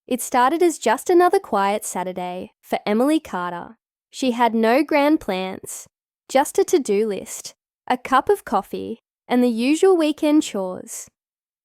It started as just another quiet Saturday for Emily Carter. She had no grand plans, just a to-do list, a cup of coffee, and the usual weekend chores.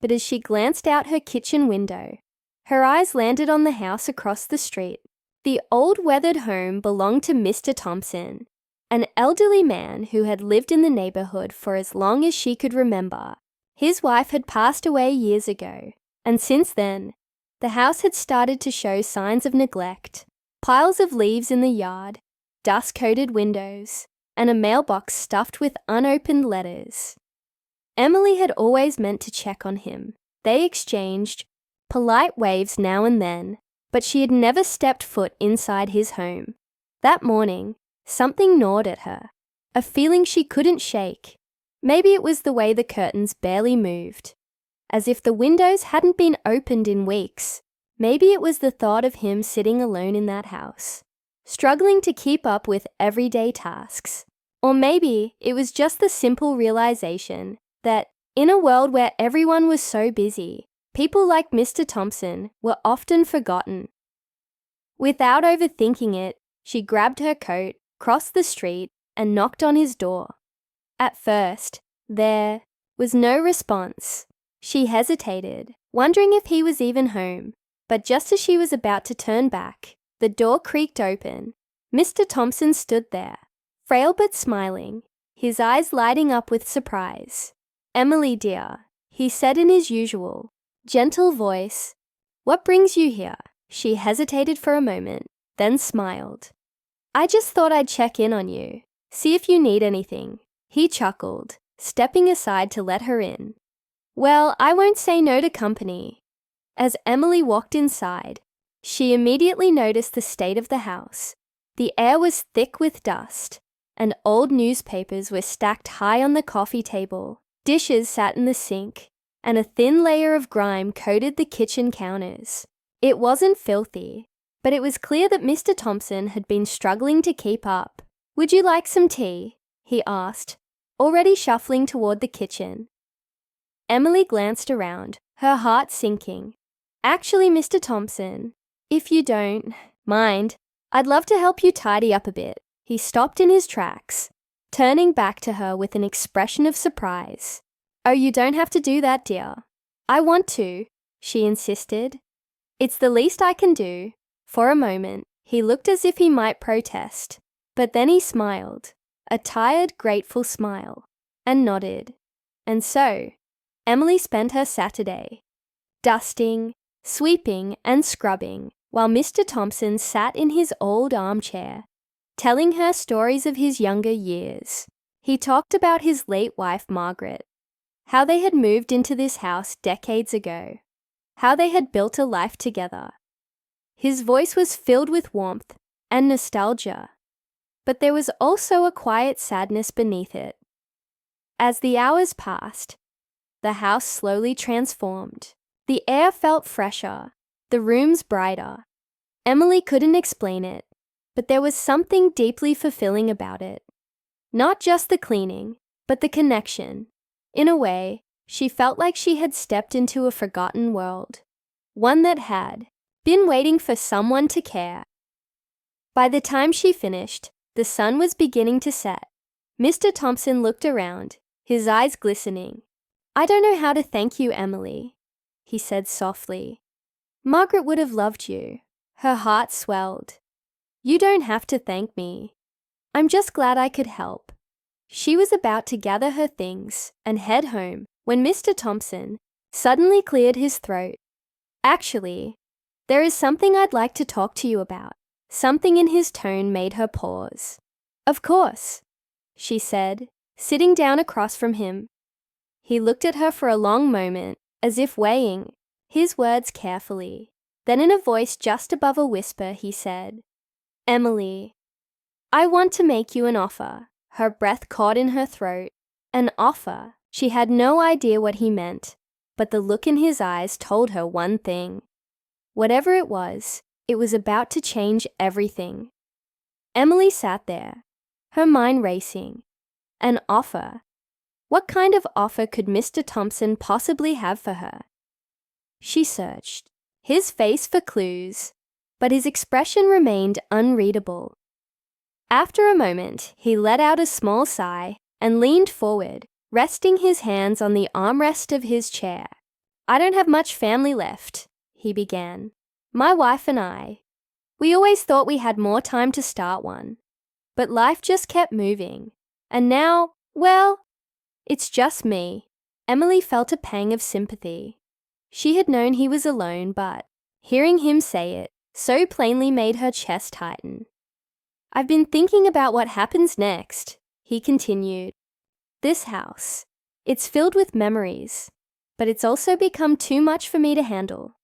But as she glanced out her kitchen window, her eyes landed on the house across the street. The old weathered home belonged to Mr. Thompson, an elderly man who had lived in the neighborhood for as long as she could remember. His wife had passed away years ago, and since then, the house had started to show signs of neglect. Piles of leaves in the yard, dust-coated windows, and a mailbox stuffed with unopened letters. Emily had always meant to check on him. They exchanged polite waves now and then, but she had never stepped foot inside his home. That morning, something gnawed at her, a feeling she couldn't shake. Maybe it was the way the curtains barely moved, as if the windows hadn't been opened in weeks. Maybe it was the thought of him sitting alone in that house, struggling to keep up with everyday tasks. Or maybe it was just the simple realization that, in a world where everyone was so busy, people like Mr. Thompson were often forgotten. Without overthinking it, she grabbed her coat, crossed the street, and knocked on his door. At first, there was no response. She hesitated, wondering if he was even home. But just as she was about to turn back, the door creaked open. Mr. Thompson stood there, frail but smiling, his eyes lighting up with surprise. "Emily, dear," he said in his usual, gentle voice. "What brings you here?" She hesitated for a moment, then smiled. "I just thought I'd check in on you, see if you need anything." He chuckled, stepping aside to let her in. "Well, I won't say no to company." As Emily walked inside, she immediately noticed the state of the house. The air was thick with dust, and old newspapers were stacked high on the coffee table. Dishes sat in the sink, and a thin layer of grime coated the kitchen counters. It wasn't filthy, but it was clear that Mr. Thompson had been struggling to keep up. "Would you like some tea?" he asked, already shuffling toward the kitchen. Emily glanced around, her heart sinking. "Actually, Mr. Thompson, if you don't mind, I'd love to help you tidy up a bit." He stopped in his tracks, turning back to her with an expression of surprise. "Oh, you don't have to do that, dear." "I want to," she insisted. "It's the least I can do." For a moment, he looked as if he might protest, but then he smiled, a tired, grateful smile, and nodded. And so, Emily spent her Saturday dusting, sweeping, and scrubbing, while Mr. Thompson sat in his old armchair, telling her stories of his younger years. He talked about his late wife, Margaret, how they had moved into this house decades ago, how they had built a life together. His voice was filled with warmth and nostalgia, but there was also a quiet sadness beneath it. As the hours passed, the house slowly transformed. The air felt fresher, the rooms brighter. Emily couldn't explain it, but there was something deeply fulfilling about it. Not just the cleaning, but the connection. In a way, she felt like she had stepped into a forgotten world, one that had been waiting for someone to care. By the time she finished, the sun was beginning to set. Mr. Thompson looked around, his eyes glistening. "I don't know how to thank you, Emily," he said softly. "Margaret would have loved you." Her heart swelled. "You don't have to thank me. I'm just glad I could help." She was about to gather her things and head home when Mr. Thompson suddenly cleared his throat. "Actually, there is something I'd like to talk to you about." Something in his tone made her pause. "Of course," she said, sitting down across from him. He looked at her for a long moment, as if weighing his words carefully. Then in a voice just above a whisper, he said, "Emily, I want to make you an offer." Her breath caught in her throat. An offer. She had no idea what he meant, but the look in his eyes told her one thing. Whatever it was about to change everything. Emily sat there, her mind racing. An offer? What kind of offer could Mr. Thompson possibly have for her? She searched, his face for clues, but his expression remained unreadable. After a moment, he let out a small sigh and leaned forward, resting his hands on the armrest of his chair. "I don't have much family left," he began. "My wife and I. We always thought we had more time to start one. But life just kept moving. And now, well, it's just me." Emily felt a pang of sympathy. She had known he was alone, but hearing him say it so plainly made her chest tighten. "I've been thinking about what happens next," he continued. "This house, it's filled with memories, but it's also become too much for me to handle.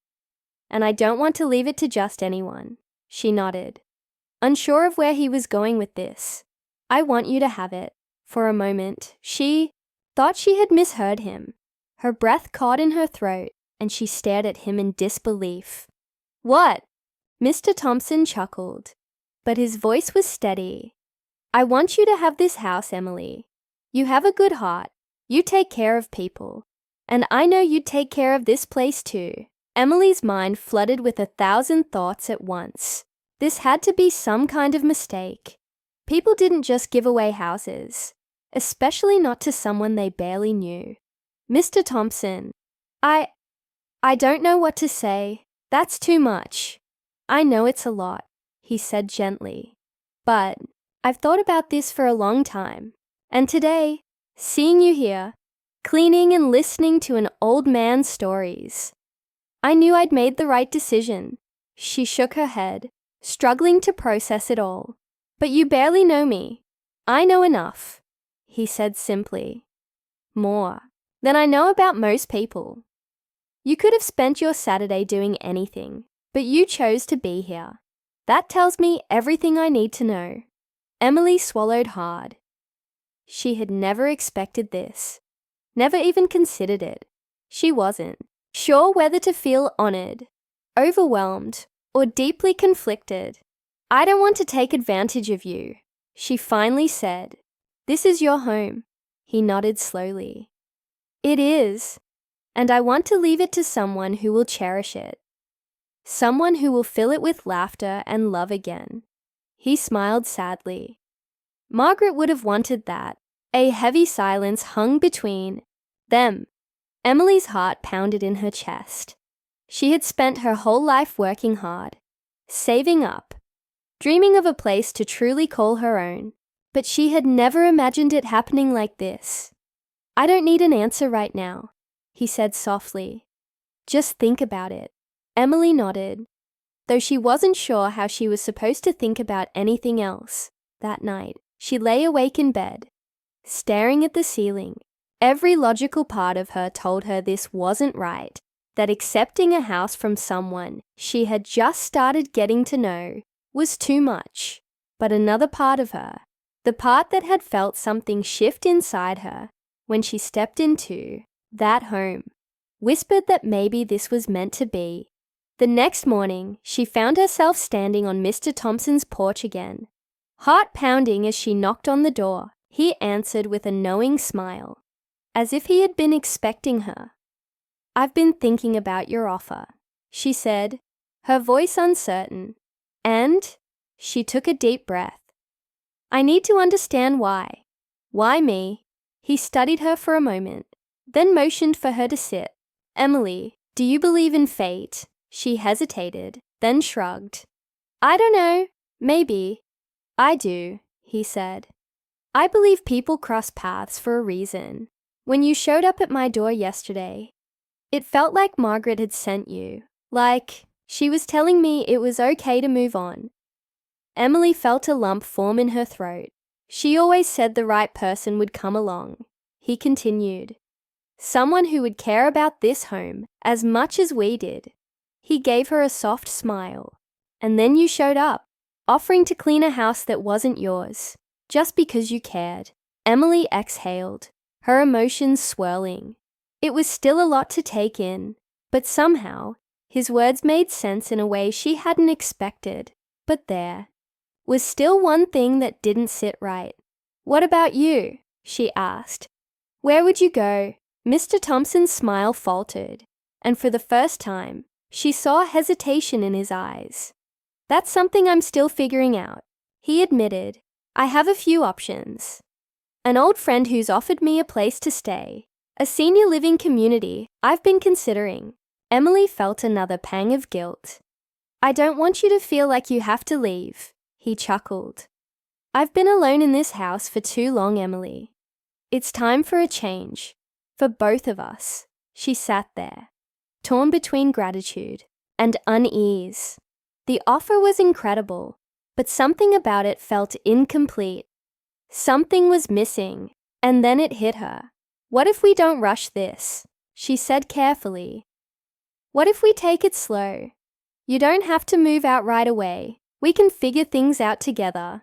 And I don't want to leave it to just anyone." She nodded, unsure of where he was going with this. "I want you to have it." For a moment, she thought she had misheard him. Her breath caught in her throat, and she stared at him in disbelief. "What?" Mr. Thompson chuckled, but his voice was steady. "I want you to have this house, Emily. You have a good heart. You take care of people. And I know you'd take care of this place too." Emily's mind flooded with 1,000 thoughts at once. This had to be some kind of mistake. People didn't just give away houses, especially not to someone they barely knew. "Mr. Thompson, I don't know what to say. That's too much. I know it's a lot," he said gently. "But I've thought about this for a long time. And today, seeing you here, cleaning and listening to an old man's stories, I knew I'd made the right decision." She shook her head, struggling to process it all. "But you barely know me. I know enough," he said simply. "More than I know about most people. You could have spent your Saturday doing anything, but you chose to be here. That tells me everything I need to know." Emily swallowed hard. She had never expected this, never even considered it. She wasn't sure whether to feel honored, overwhelmed, or deeply conflicted. "I don't want to take advantage of you," she finally said. "This is your home." He nodded slowly. "It is, and I want to leave it to someone who will cherish it. Someone who will fill it with laughter and love again." He smiled sadly. Margaret would have wanted that. A heavy silence hung between them. Emily's heart pounded in her chest. She had spent her whole life working hard, saving up, dreaming of a place to truly call her own, but she had never imagined it happening like this. "I don't need an answer right now," he said softly. "Just think about it." Emily nodded, though she wasn't sure how she was supposed to think about anything else. That night, she lay awake in bed, staring at the ceiling. Every logical part of her told her this wasn't right, that accepting a house from someone she had just started getting to know was too much. But another part of her, the part that had felt something shift inside her when she stepped into that home, whispered that maybe this was meant to be. The next morning, she found herself standing on Mr. Thompson's porch again, heart pounding as she knocked on the door. He answered with a knowing smile, as if he had been expecting her. "I've been thinking about your offer," she said, her voice uncertain. "And?" She took a deep breath. "I need to understand why." "Why me?" He studied her for a moment, then motioned for her to sit. "Emily, do you believe in fate?" She hesitated, then shrugged. "I don't know. Maybe." "I do," he said. "I believe people cross paths for a reason. When you showed up at my door yesterday, it felt like Margaret had sent you, like she was telling me it was okay to move on." Emily felt a lump form in her throat. "She always said the right person would come along," he continued. "Someone who would care about this home as much as we did." He gave her a soft smile. "And then you showed up, offering to clean a house that wasn't yours, just because you cared." Emily exhaled, her emotions swirling. It was still a lot to take in, but somehow his words made sense in a way she hadn't expected. But there was still one thing that didn't sit right. "What about you?" she asked. "Where would you go?" Mr. Thompson's smile faltered, and for the first time, She saw hesitation in his eyes. "That's something I'm still figuring out," he admitted. "I have a few options. An old friend who's offered me a place to stay, a senior living community I've been considering." Emily felt another pang of guilt. "I don't want you to feel like you have to leave," he chuckled. "I've been alone in this house for too long, Emily. It's time for a change. For both of us." She sat there, torn between gratitude and unease. The offer was incredible, but something about it felt incomplete. Something was missing, and then it hit her. "What if we don't rush this?" she said carefully. "What if we take it slow? You don't have to move out right away. We can figure things out together."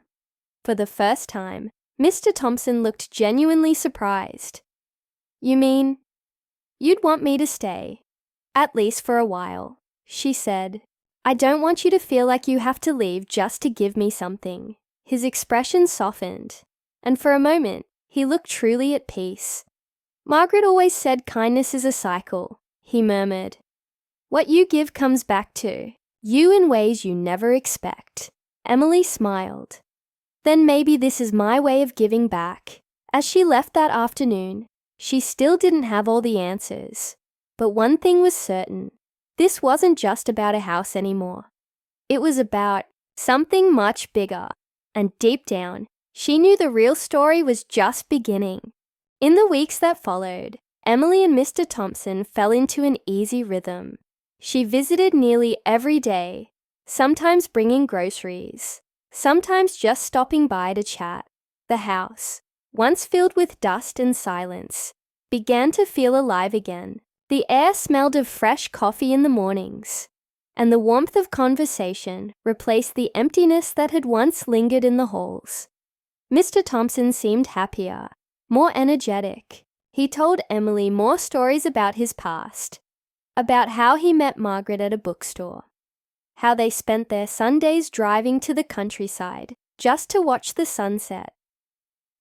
For the first time, Mr. Thompson looked genuinely surprised. "You mean you'd want me to stay? At least for a while," she said. "I don't want you to feel like you have to leave just to give me something." His expression softened, and for a moment, he looked truly at peace. "Margaret always said kindness is a cycle," he murmured. "What you give comes back to you in ways you never expect." Emily smiled. "Then maybe this is my way of giving back." As she left that afternoon, she still didn't have all the answers. But one thing was certain. This wasn't just about a house anymore. It was about something much bigger. And deep down, she knew the real story was just beginning. In the weeks that followed, Emily and Mr. Thompson fell into an easy rhythm. She visited nearly every day, sometimes bringing groceries, sometimes just stopping by to chat. The house, once filled with dust and silence, began to feel alive again. The air smelled of fresh coffee in the mornings, and the warmth of conversation replaced the emptiness that had once lingered in the halls. Mr. Thompson seemed happier, more energetic. He told Emily more stories about his past, about how he met Margaret at a bookstore, how they spent their Sundays driving to the countryside just to watch the sunset,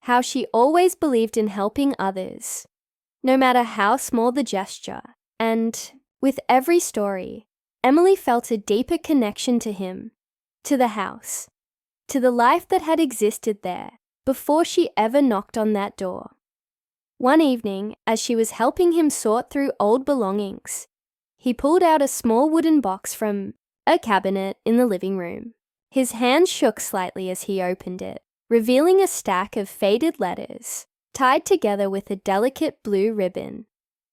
how she always believed in helping others, no matter how small the gesture. And with every story, Emily felt a deeper connection to him, to the house, to the life that had existed there before she ever knocked on that door. One evening, as she was helping him sort through old belongings, he pulled out a small wooden box from a cabinet in the living room. His hand shook slightly as he opened it, revealing a stack of faded letters tied together with a delicate blue ribbon.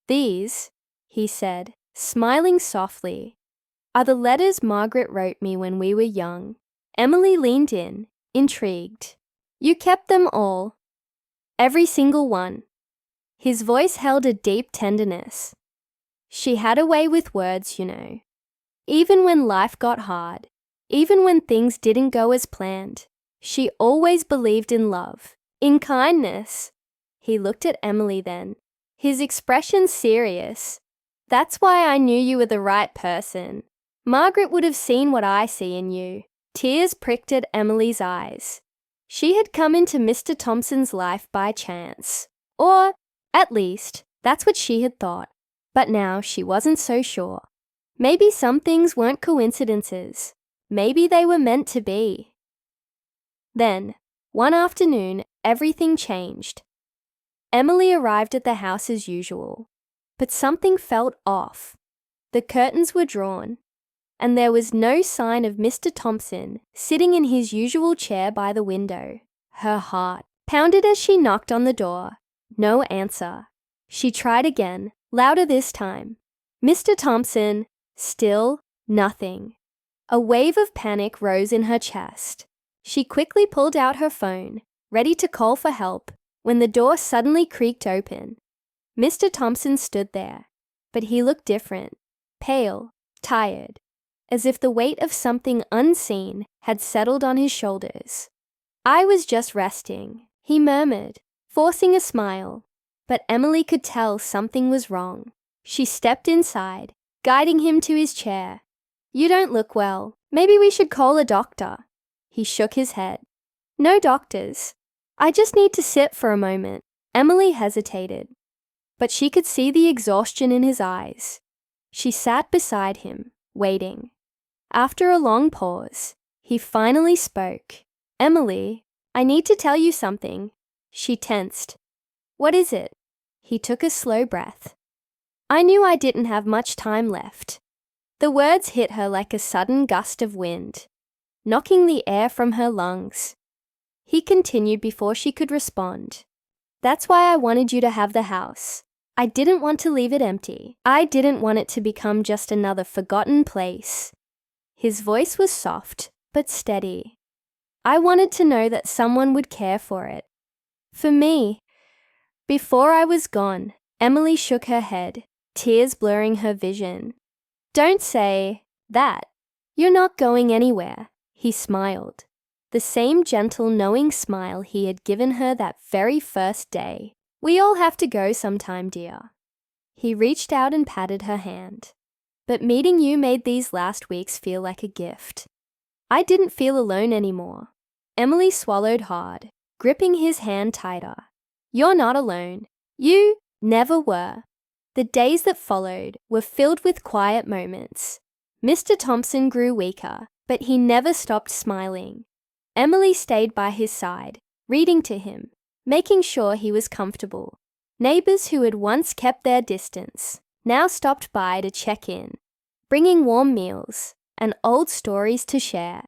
"These," he said, smiling softly, "are the letters Margaret wrote me when we were young." Emily leaned in, intrigued. "You kept them all?" "Every single one." His voice held a deep tenderness. "She had a way with words, you know. Even when life got hard, even when things didn't go as planned, she always believed in love, in kindness." He looked at Emily then, his expression serious. "That's why I knew you were the right person. Margaret would have seen what I see in you." Tears pricked at Emily's eyes. She had come into Mr. Thompson's life by chance. Or, at least, that's what she had thought. But now she wasn't so sure. Maybe some things weren't coincidences. Maybe they were meant to be. Then, one afternoon, everything changed. Emily arrived at the house as usual, but something felt off. The curtains were drawn, and there was no sign of Mr. Thompson sitting in his usual chair by the window. Her heart pounded as she knocked on the door. No answer. She tried again, louder this time. "Mr. Thompson." Still nothing. A wave of panic rose in her chest. She quickly pulled out her phone, ready to call for help, when the door suddenly creaked open. Mr. Thompson stood there, but he looked different, pale, tired, as if the weight of something unseen had settled on his shoulders. "I was just resting," he murmured, forcing a smile, but Emily could tell something was wrong. She stepped inside, guiding him to his chair. "You don't look well. Maybe we should call a doctor." He shook his head. "No doctors. I just need to sit for a moment." Emily hesitated, but she could see the exhaustion in his eyes. She sat beside him, waiting. After a long pause, he finally spoke. "Emily, I need to tell you something." She tensed. "What is it?" He took a slow breath. "I knew I didn't have much time left." The words hit her like a sudden gust of wind, knocking the air from her lungs. He continued before she could respond. "That's why I wanted you to have the house. I didn't want to leave it empty. I didn't want it to become just another forgotten place." His voice was soft, but steady. "I wanted to know that someone would care for it. For me." Before I was gone, Emily shook her head, tears blurring her vision. "Don't say that. You're not going anywhere." He smiled, the same gentle, knowing smile he had given her that very first day. "We all have to go sometime, dear." He reached out and patted her hand. "But meeting you made these last weeks feel like a gift." I didn't feel alone anymore. Emily swallowed hard, gripping his hand tighter. "You're not alone. You never were." The days that followed were filled with quiet moments. Mr. Thompson grew weaker, but he never stopped smiling. Emily stayed by his side, reading to him, making sure he was comfortable. Neighbors who had once kept their distance now stopped by to check in, bringing warm meals and old stories to share.